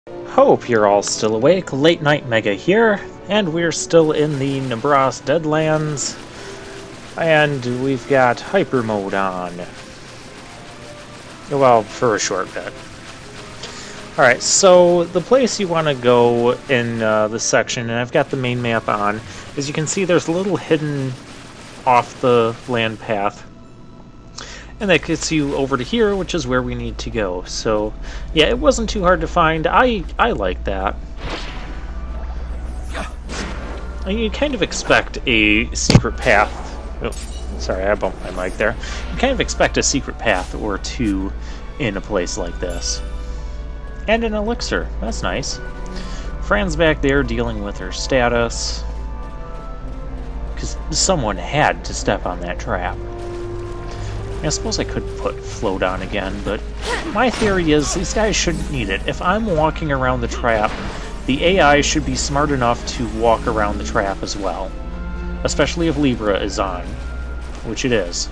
Hope you're all still awake. Late Night Mega here, and we're still in the Nebraska Deadlands, and we've got Hyper Mode on. Well, for a short bit. Alright, so the place you want to go in this section, and I've got the main map on, as you can see there's a little hidden off the land path. And that gets you over to here, which is where we need to go. So, yeah, it wasn't too hard to find. I like that. And you kind of expect a secret path. Oh, sorry, I bumped my mic there. You kind of expect a secret path or two in a place like this. And an elixir. That's nice. Fran's back there dealing with her status. Because someone had to step on that trap. I suppose I could put float on again, but my theory is these guys shouldn't need it. If I'm walking around the trap, the AI should be smart enough to walk around the trap as well. Especially if Libra is on, which it is.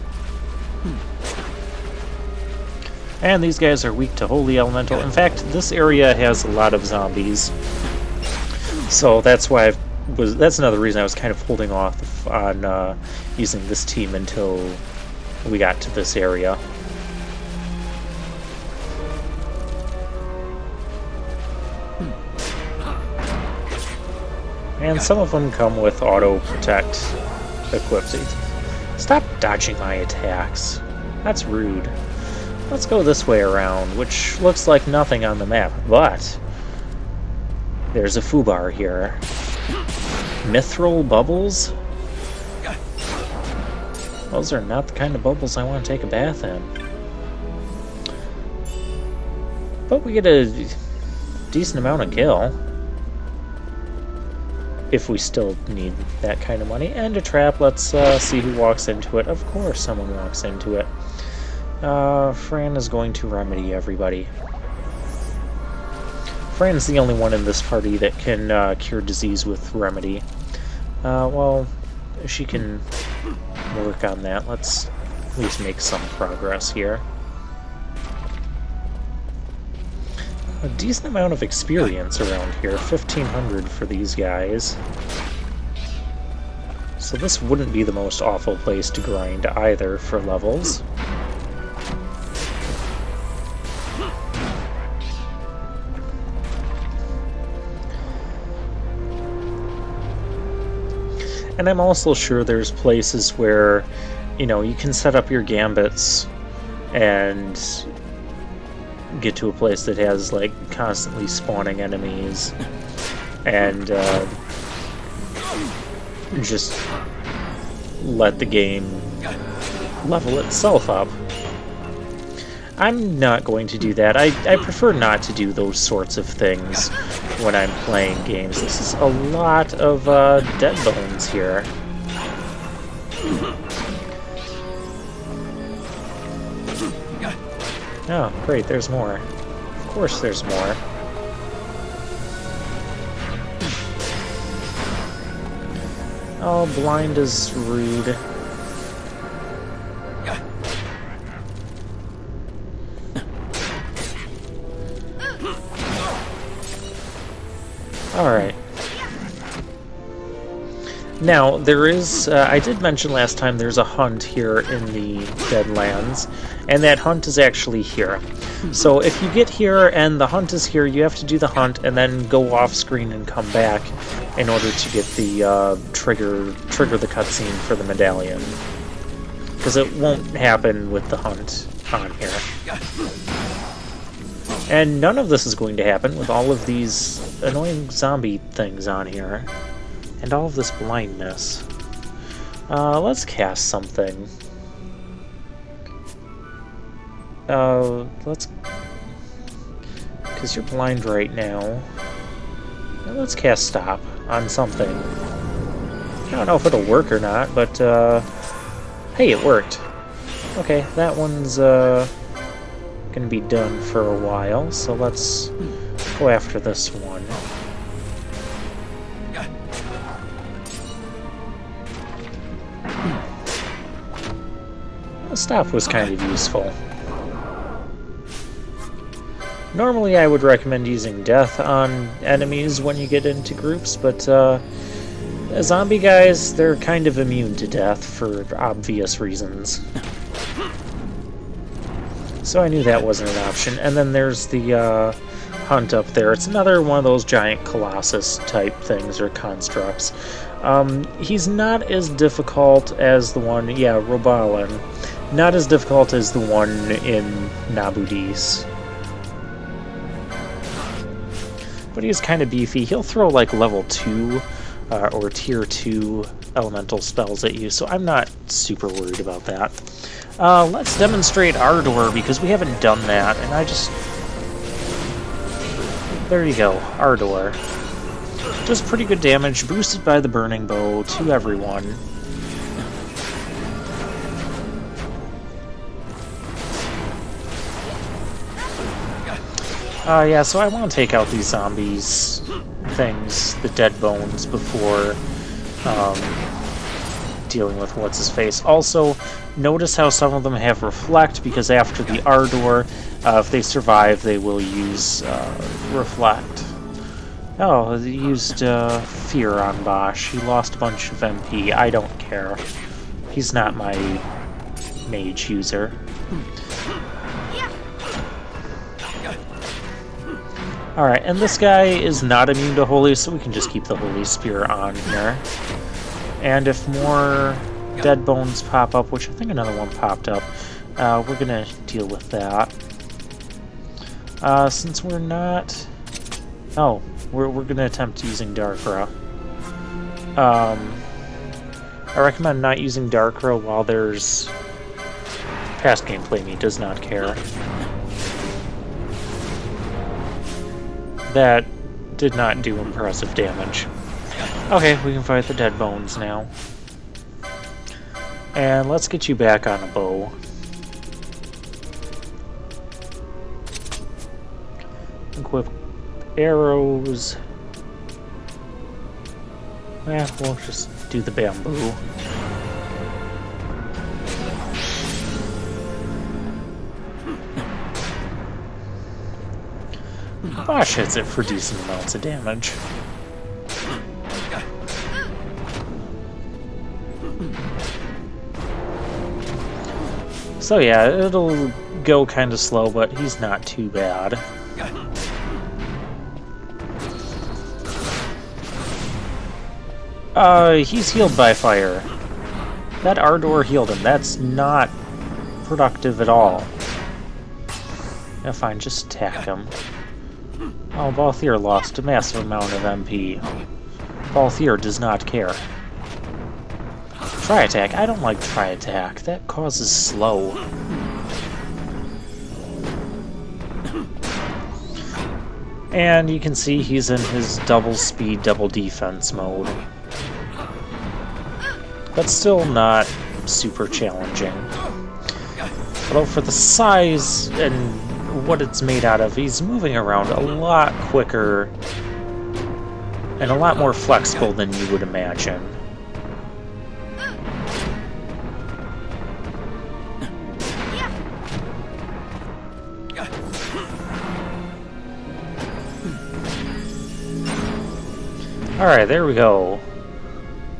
And these guys are weak to Holy Elemental. In fact, this area has a lot of zombies. So that's why that's another reason I was kind of holding off on using this team until we got to this area. And some of them come with auto protect equipped. Stop dodging my attacks. That's rude. Let's go this way around, which looks like nothing on the map, but there's a foobar here. Mithril bubbles? Those are not the kind of bubbles I want to take a bath in. But we get a decent amount of gil. If we still need that kind of money. And a trap, let's see who walks into it. Of course someone walks into it. Fran is going to remedy everybody. Fran's the only one in this party that can cure disease with remedy. Well, she can work on that. Let's at least make some progress here. A decent amount of experience around here, 1,500 for these guys. So this wouldn't be the most awful place to grind either for levels. And I'm also sure there's places where, you know, you can set up your gambits and get to a place that has, like, constantly spawning enemies and just let the game level itself up. I'm not going to do that. I prefer not to do those sorts of things when I'm playing games. This is a lot of dead bones here. Oh, great, there's more. Of course there's more. Oh, blind is rude. Alright. Now, there is, I did mention last time there's a hunt here in the Deadlands, and that hunt is actually here. So if you get here and the hunt is here, you have to do the hunt and then go off screen and come back in order to get the trigger the cutscene for the medallion. Because it won't happen with the hunt on here. And none of this is going to happen with all of these annoying zombie things on here. And all of this blindness. Let's cast something. Let's... Because you're blind right now. Let's cast Stop on something. I don't know if it'll work or not, but, hey, it worked. Okay, that one's, gonna be done for a while, so let's go after this one. The Stop was kind of useful. Normally I would recommend using death on enemies when you get into groups, but zombie guys, they're kind of immune to death for obvious reasons. So I knew that wasn't an option. And then there's the hunt up there. It's another one of those giant colossus type things or constructs. He's not as difficult as the one, yeah, Robalin. Not as difficult as the one in Nabudis. But he's kind of beefy. He'll throw like level 2 or tier 2 elemental spells at you, so I'm not super worried about that. Let's demonstrate Ardor, because we haven't done that, and I just... There you go, Ardor. Does pretty good damage, boosted by the Burning Bow to everyone. Yeah, so I want to take out these zombies things, the dead bones, before dealing with what's-his-face. Also, notice how some of them have Reflect, because after the Ardor, if they survive, they will use Reflect. Oh, they used Fear on Bosch. He lost a bunch of MP. I don't care. He's not my mage user. Alright, and this guy is not immune to Holy, so we can just keep the Holy Spear on here. And if more dead bones pop up, which I think another one popped up, we're gonna deal with that. Since we're not... Oh, we're gonna attempt using Darkra. I recommend not using Darkra while there's... Past gameplay me does not care. That did not do impressive damage. Okay, we can fight the dead bones now. And let's get you back on a bow. Equip arrows. Yeah, we'll just do the bamboo. Bosch hits it for decent amounts of damage. So yeah, it'll go kind of slow, but he's not too bad. He's healed by fire. That Ardor healed him. That's not productive at all. Yeah, fine, just attack him. Oh, Balthier lost a massive amount of MP. Balthier does not care. Try attack. I don't like try attack. That causes slow. And you can see he's in his double speed, double defense mode. But still not super challenging. Although for the size and what it's made out of, he's moving around a lot quicker and a lot more flexible than you would imagine. Alright, there we go.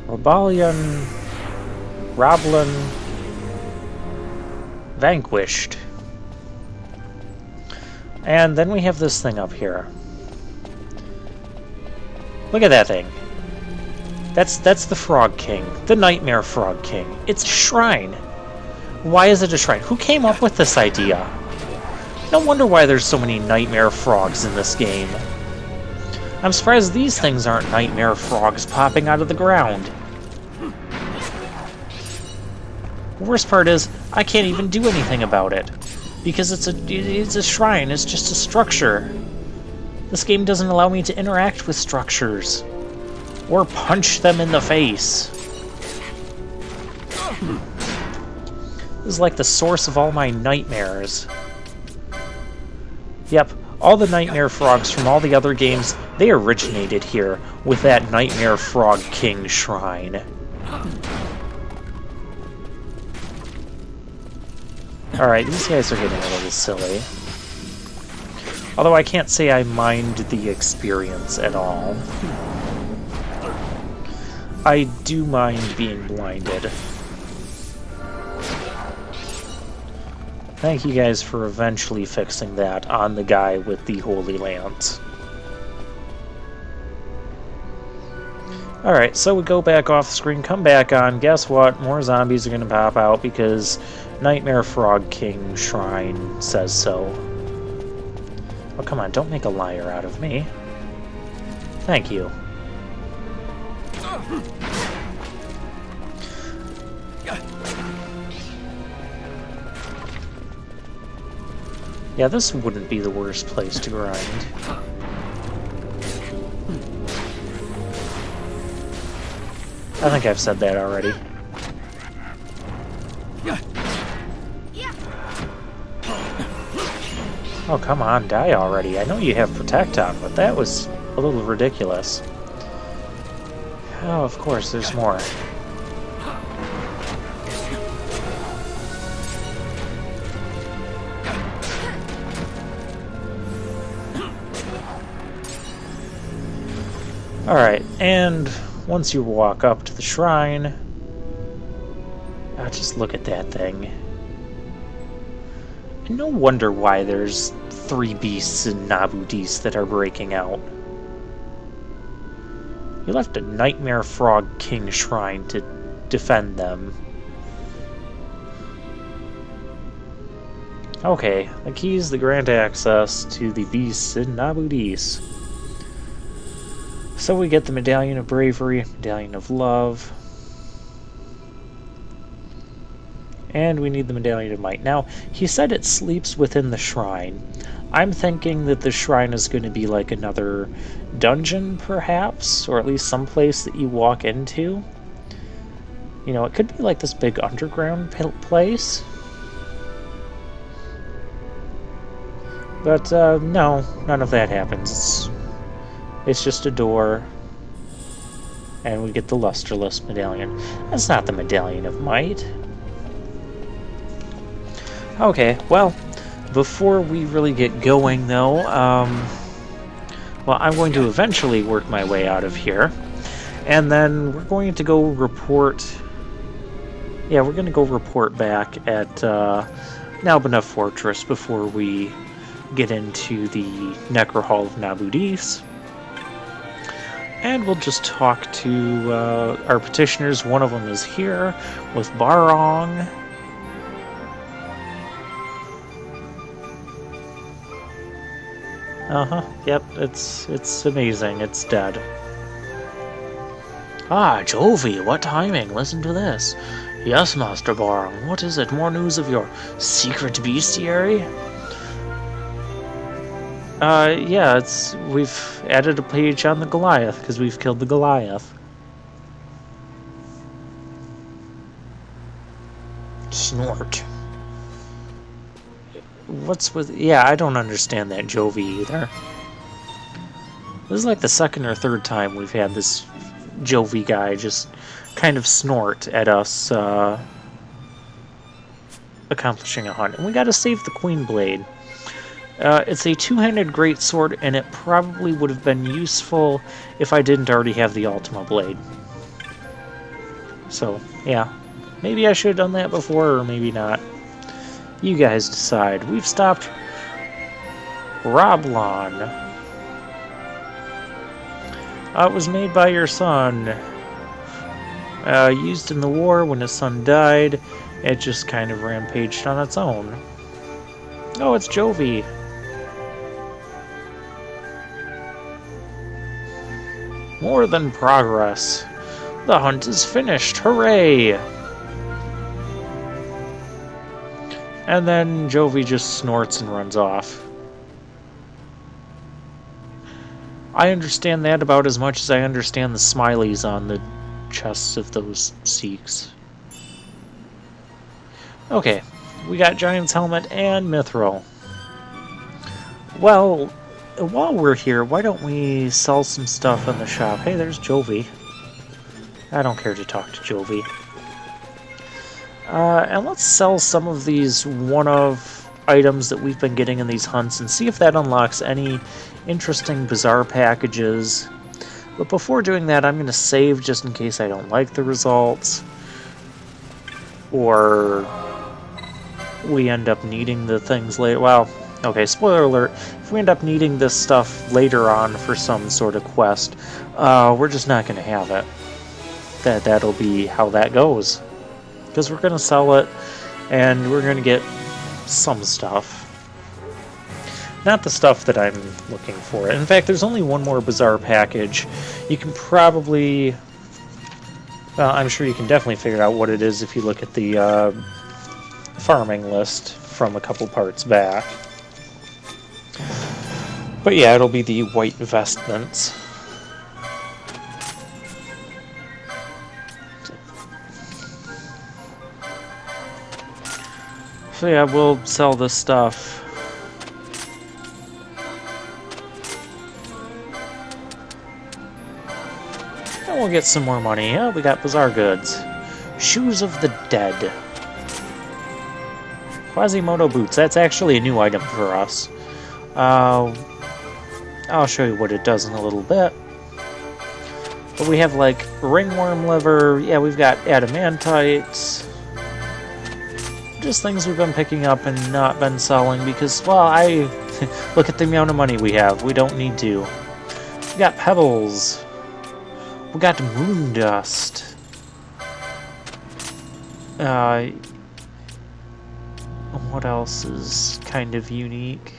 Robalin vanquished. And then we have this thing up here. Look at that thing. That's the Frog King. The Nightmare Frog King. It's a shrine. Why is it a shrine? Who came up with this idea? No wonder why there's so many Nightmare Frogs in this game. I'm surprised these things aren't Nightmare Frogs popping out of the ground. The worst part is, I can't even do anything about it. Because it's a shrine, it's just a structure. This game doesn't allow me to interact with structures. Or punch them in the face. This is like the source of all my nightmares. Yep, all the Nightmare Frogs from all the other games, they originated here with that Nightmare Frog King shrine. Alright, these guys are getting a little silly. Although I can't say I mind the experience at all. I do mind being blinded. Thank you guys for eventually fixing that on the guy with the Holy Lance. Alright, so we go back off the screen, come back on. Guess what? More zombies are going to pop out because Nightmare Frog King Shrine says so. Oh, come on, don't make a liar out of me. Thank you. Yeah, this wouldn't be the worst place to grind. I think I've said that already. Oh, come on, die already. I know you have Protect on, but that was a little ridiculous. Oh, of course, there's more. Alright, and once you walk up to the shrine, just look at that thing. And no wonder why there's 3 beasts in Nabudis that are breaking out. You left a Nightmare Frog King shrine to defend them. Okay, the keys that grant access to the beasts in Nabudis. So we get the Medallion of Bravery, Medallion of Love, and we need the Medallion of Might. Now, he said it sleeps within the shrine. I'm thinking that the shrine is going to be like another dungeon, perhaps, or at least some place that you walk into. You know, it could be like this big underground place. But, no, none of that happens. It's just a door, and we get the Lustreless Medallion. That's not the Medallion of Might. Okay, well, before we really get going, though, well, I'm going to eventually work my way out of here, and then we're going to go report... Yeah, we're going to go report back at Nalbina Fortress before we get into the Necro Hall of Nabudis. And we'll just talk to our petitioners. One of them is here with Barong. Yep, it's amazing. It's dead. Ah, Jovi, what timing? Listen to this. Yes, Master Barong. What is it? More news of your secret bestiary? Yeah, we've added a page on the Goliath, because we've killed the Goliath. Snort. What's with... Yeah, I don't understand that Jovi either. This is like the second or third time we've had this Jovi guy just kind of snort at us, accomplishing a hunt. And we gotta save the Queen Blade. It's a two-handed greatsword, and it probably would have been useful if I didn't already have the Ultima Blade. So, yeah. Maybe I should have done that before, or maybe not. You guys decide. We've stopped Roblon. It was made by your son. Used in the war when his son died. It just kind of rampaged on its own. Oh, it's Jovi. More than progress. The hunt is finished. Hooray! And then Jovi just snorts and runs off. I understand that about as much as I understand the smileys on the chests of those Sikhs. Okay, we got Giant's Helmet and Mithril. Well, while we're here, why don't we sell some stuff in the shop? Hey, there's Jovi. I don't care to talk to Jovi. And let's sell some of these one-of items that we've been getting in these hunts and see if that unlocks any interesting bizarre packages. But before doing that, I'm going to save just in case I don't like the results, or we end up needing the things later. Well, okay, spoiler alert, if we end up needing this stuff later on for some sort of quest, we're just not going to have it. That'll be how that goes. Because we're going to sell it, and we're going to get some stuff. Not the stuff that I'm looking for. In fact, there's only one more bizarre package. You can probably... Well, I'm sure you can definitely figure out what it is if you look at the farming list from a couple parts back. But yeah, it'll be the white vestments. So yeah, we'll sell this stuff. And we'll get some more money. Oh, we got bizarre goods. Shoes of the Dead. Quasimodo boots. That's actually a new item for us. I'll show you what it does in a little bit. But we have like ringworm liver. Yeah, we've got adamantites. Just things we've been picking up and not been selling because, well, look at the amount of money we have. We don't need to. We got pebbles. We got moon dust. What else is kind of unique?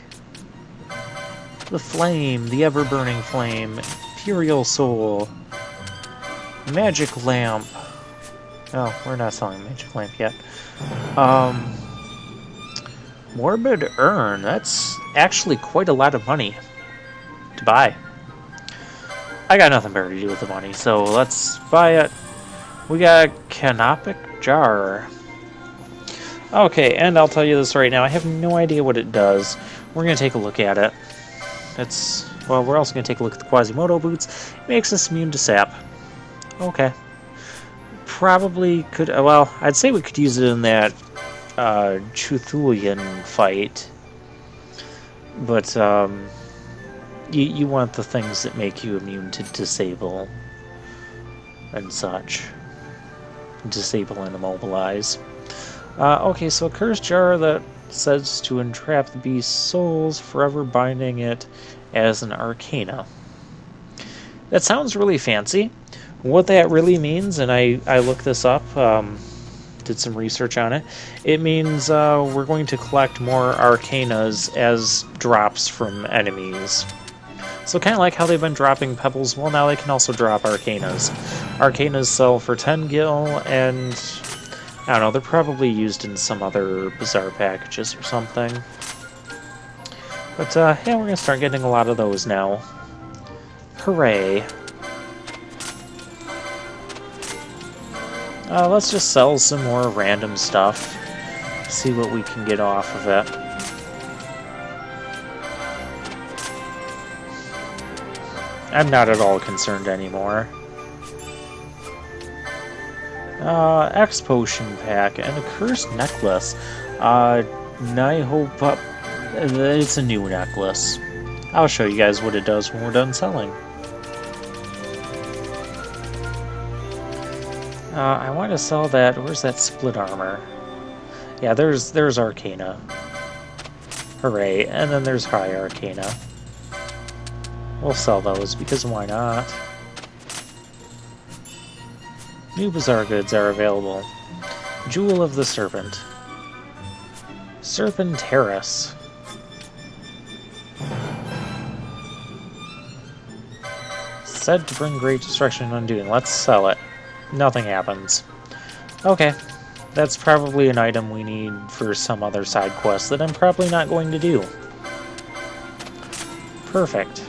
The flame, the ever-burning flame, Imperial Soul, Magic Lamp. Oh, we're not selling Magic Lamp yet. Morbid Urn. That's actually quite a lot of money to buy. I got nothing better to do with the money, so let's buy it. We got Canopic Jar. Okay, and I'll tell you this right now. I have no idea what it does. We're going to take a look at it. Well, we're also going to take a look at the Quasimodo boots. It makes us immune to sap. Okay. Probably could... Well, I'd say we could use it in that Chuthulian fight. But, you want the things that make you immune to disable and such. Disable and immobilize. Okay, so a cursed jar that says to entrap the beast's souls, forever binding it as an arcana. That sounds really fancy. What that really means, and I looked this up, did some research on it, it means we're going to collect more arcanas as drops from enemies. So kind of like how they've been dropping pebbles, well now they can also drop arcanas. Arcanas sell for 10 gil, and I don't know, they're probably used in some other bizarre packages or something. But yeah, we're going to start getting a lot of those now. Hooray. Let's just sell some more random stuff. See what we can get off of it. I'm not at all concerned anymore. X Potion Pack and a Cursed Necklace. It's a new necklace. I'll show you guys what it does when we're done selling. I want to sell that. Where's that split armor? Yeah, there's Arcana. Hooray. And then there's High Arcana. We'll sell those, because why not? New bizarre goods are available. Jewel of the Serpent. Serpentaris. Said to bring great destruction and undoing. Let's sell it. Nothing happens. Okay. That's probably an item we need for some other side quest that I'm probably not going to do. Perfect.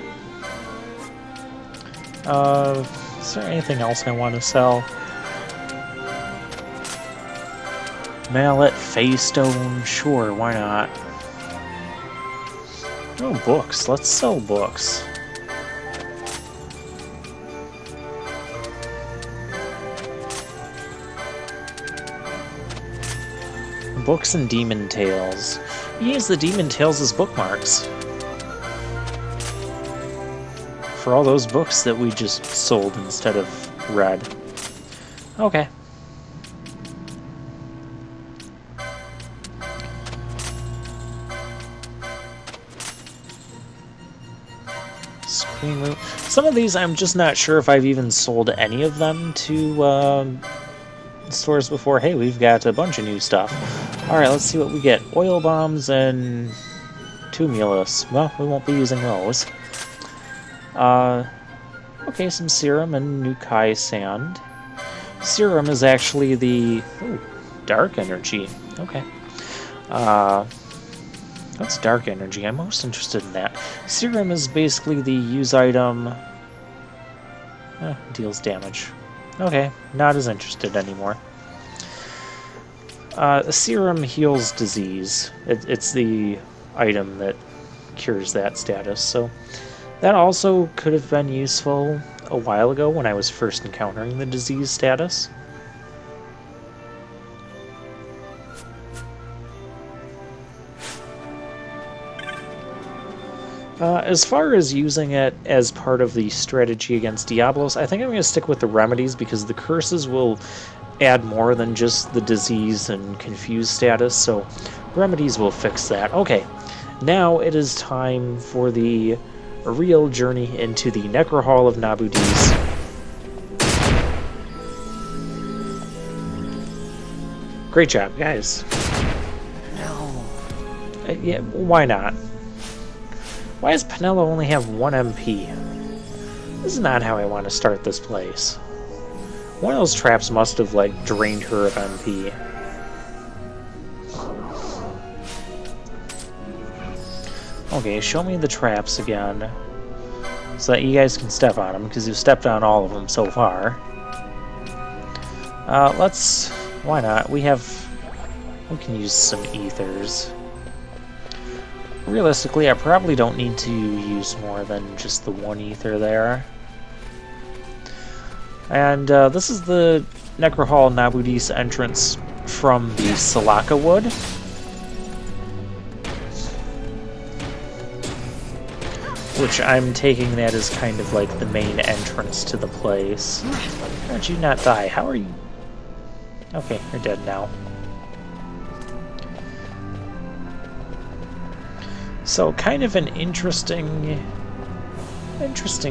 Is there anything else I want to sell? Mallet, Faystone, sure, why not? Oh, books. Let's sell books. Books and Demon Tales. Use the Demon Tales as bookmarks. For all those books that we just sold instead of read. Okay. Screen room. Some of these I'm just not sure if I've even sold any of them to stores before. Hey, we've got a bunch of new stuff. Alright, let's see what we get. Oil bombs and tumulus. Well, we won't be using those. Okay, some serum and Nukai sand. Serum is actually the... Ooh, dark energy. Okay. What's dark energy? I'm most interested in that. Serum is basically the use item... deals damage. Okay, not as interested anymore. Serum heals disease. It's the item that cures that status, so... That also could have been useful a while ago when I was first encountering the disease status. As far as using it as part of the strategy against Diablos, I think I'm going to stick with the remedies because the curses will add more than just the disease and confused status, so remedies will fix that. Okay, now it is time for the real journey into the Necro Hall of Nabudis. Great job, guys. No. Yeah, why not? Why does Penelo only have 1 MP? This is not how I want to start this place. One of those traps must have, like, drained her of MP. Okay, show me the traps again, so that you guys can step on them, because you've stepped on all of them so far. Why not? We can use some ethers. Realistically, I probably don't need to use more than just the 1 ether there. And this is the Necro Hall Nabudis entrance from the Salaka Wood. Which I'm taking that as kind of like the main entrance to the place. How did you not die? How are you? Okay, you're dead now. So, kind of an interesting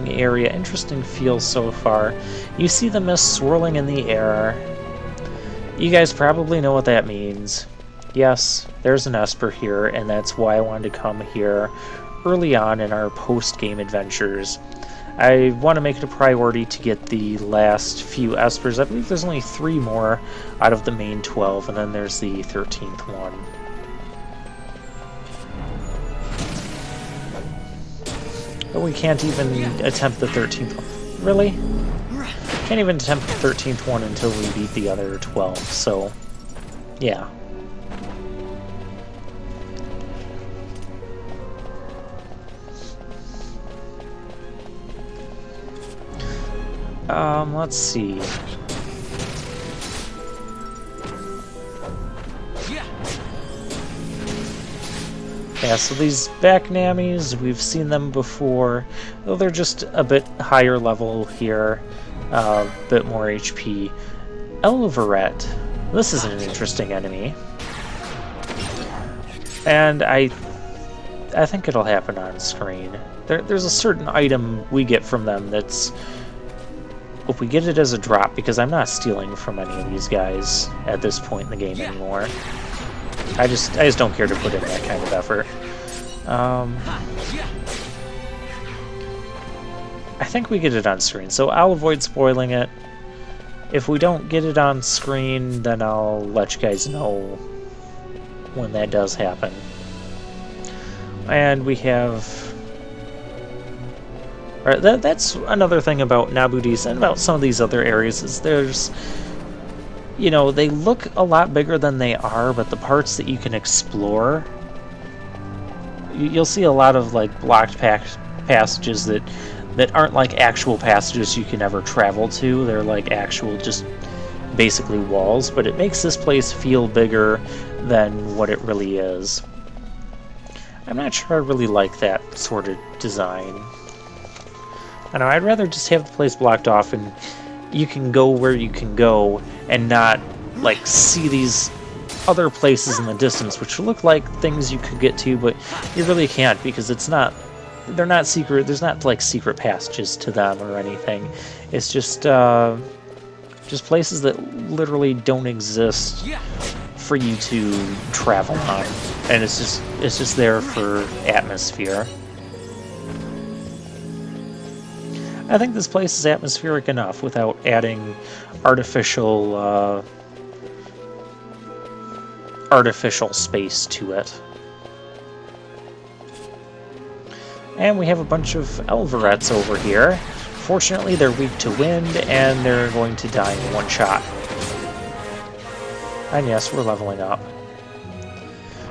area, interesting feel so far. You see the mist swirling in the air. You guys probably know what that means. Yes, there's an Esper here, and that's why I wanted to come here early on in our post-game adventures. I want to make it a priority to get the last few Espers. I believe there's only 3 more out of the main 12, and then there's the 13th one. But we can't even attempt the 13th one. Really? Can't even attempt the 13th one until we beat the other 12, so... yeah. Let's see. Yeah, so these back Namis, we've seen them before, though they're just a bit higher level here, a bit more HP. Elveret, this is an interesting enemy. And I think it'll happen on screen. There's a certain item we get from them that's... if we get it as a drop, because I'm not stealing from any of these guys at this point in the game anymore. I just don't care to put in that kind of effort. I think we get it on screen, so I'll avoid spoiling it. If we don't get it on screen, then I'll let you guys know when that does happen. And we have... Right, that's another thing about Nabudis and about some of these other areas, is there's... you know, they look a lot bigger than they are, but the parts that you can explore... you'll see a lot of, like, blocked passages that aren't, like, actual passages you can ever travel to. They're, like, actual, just basically walls, but it makes this place feel bigger than what it really is. I'm not sure I really like that sort of design. I know, I'd rather just have the place blocked off and you can go where you can go and not, like, see these other places in the distance, which look like things you could get to, but you really can't because it's not... They're not secret. There's not, like, secret passages to them or anything. It's just places that literally don't exist for you to travel on, and it's just there for atmosphere. I think this place is atmospheric enough without adding artificial space to it. And we have a bunch of Elverets over here. Fortunately, they're weak to wind, and they're going to die in one shot. And yes, we're leveling up.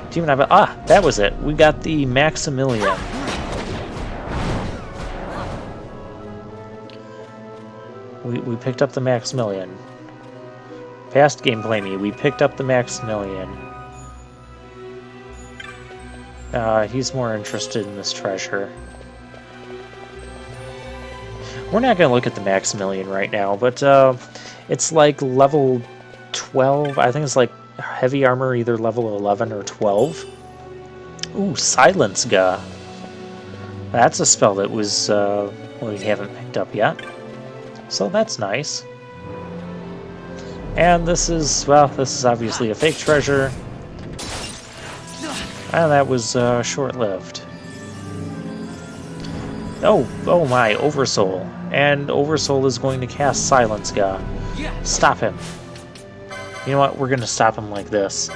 Do you even have a... Ah, that was it. We got the Maximilian. We picked up the Maximilian. Past gameplay me, we picked up the Maximilian. He's more interested in this treasure. We're not going to look at the Maximilian right now, but it's like level 12. I think it's like heavy armor, either level 11 or 12. Ooh, Silence Ga. That's a spell that was we haven't picked up yet. So that's nice. And this is, well, this is obviously a fake treasure. And that was short-lived. Oh my, Oversoul. And Oversoul is going to cast Silence Ga. Stop him. You know what, we're going to stop him like this.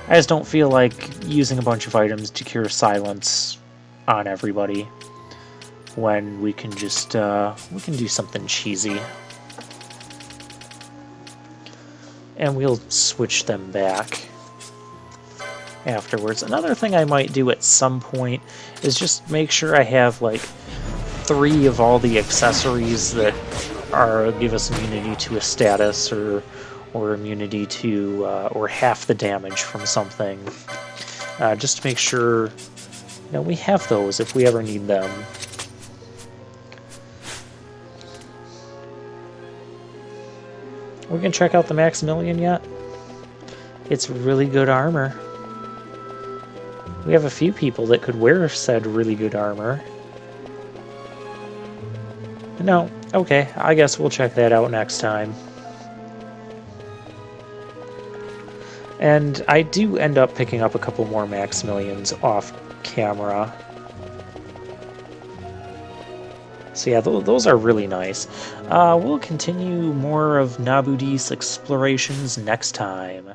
I just don't feel like using a bunch of items to cure silence on everybody when we can just, we can do something cheesy. And we'll switch them back afterwards. Another thing I might do at some point is just make sure I have like 3 of all the accessories that give us immunity to a status or immunity to or half the damage from something, just to make sure we have those if we ever need them. We can check out the Maximilian yet? It's really good armor. We have a few people that could wear said really good armor. No, okay, I guess we'll check that out next time. And I do end up picking up a couple more Maximilians off camera. So yeah, those are really nice. We'll continue more of Nabudis explorations next time.